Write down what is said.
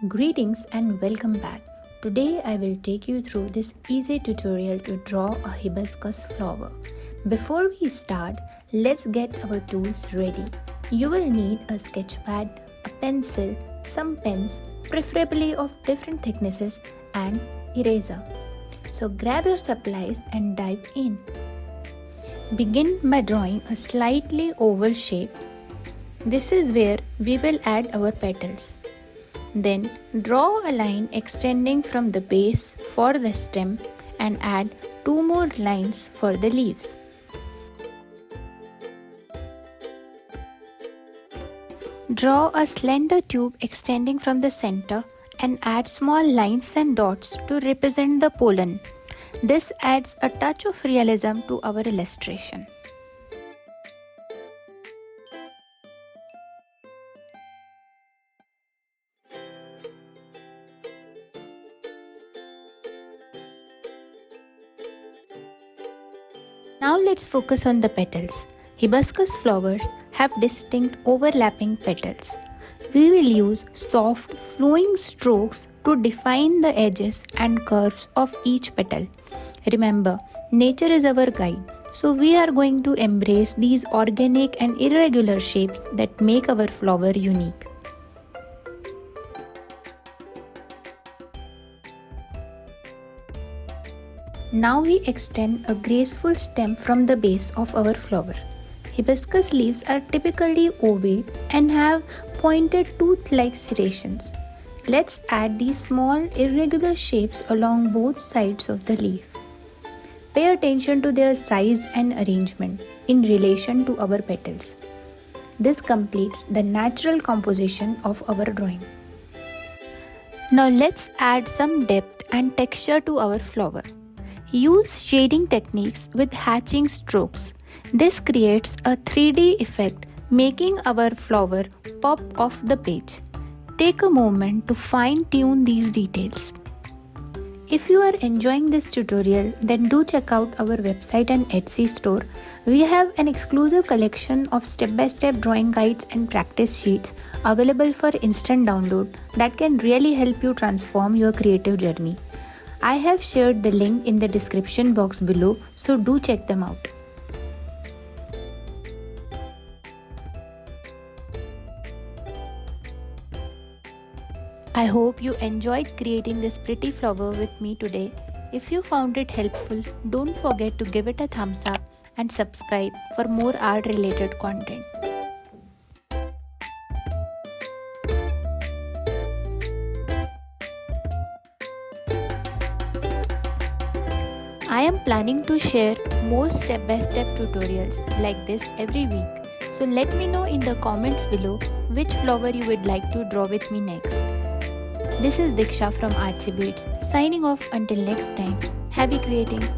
Greetings and welcome back. Today I will take you through this easy tutorial to draw a hibiscus flower. Before we start, let's get our tools ready. You will need a sketch pad, a pencil, some pens, preferably of different thicknesses, and eraser. So grab your supplies and dive in. Begin by drawing a slightly oval shape. This is where we will add our petals. Then draw a line extending from the base for the stem and add 2 more lines for the leaves. Draw a slender tube extending from the center and add small lines and dots to represent the pollen. This adds a touch of realism to our illustration. Now let's focus on the petals. Hibiscus flowers have distinct overlapping petals. We will use soft flowing strokes to define the edges and curves of each petal. Remember, nature is our guide, so we are going to embrace these organic and irregular shapes that make our flower unique. Now we extend a graceful stem from the base of our flower. Hibiscus leaves are typically ovate and have pointed tooth-like serrations. Let's add these small irregular shapes along both sides of the leaf. Pay attention to their size and arrangement in relation to our petals. This completes the natural composition of our drawing. Now let's add some depth and texture to our flower. Use shading techniques with hatching strokes. This creates a 3D effect, making our flower pop off the page. Take a moment to fine-tune these details. If you are enjoying this tutorial, then do check out our website and Etsy store. We have an exclusive collection of step-by-step drawing guides and practice sheets available for instant download that can really help you transform your creative journey. I have shared the link in the description box below, so do check them out. I hope you enjoyed creating this pretty flower with me today. If you found it helpful, don't forget to give it a thumbs up and subscribe for more art-related content. I am planning to share more step-by-step tutorials like this every week. So let me know in the comments below which flower you would like to draw with me next. This is Diksha from ArtsyBeats signing off until next time. Happy creating!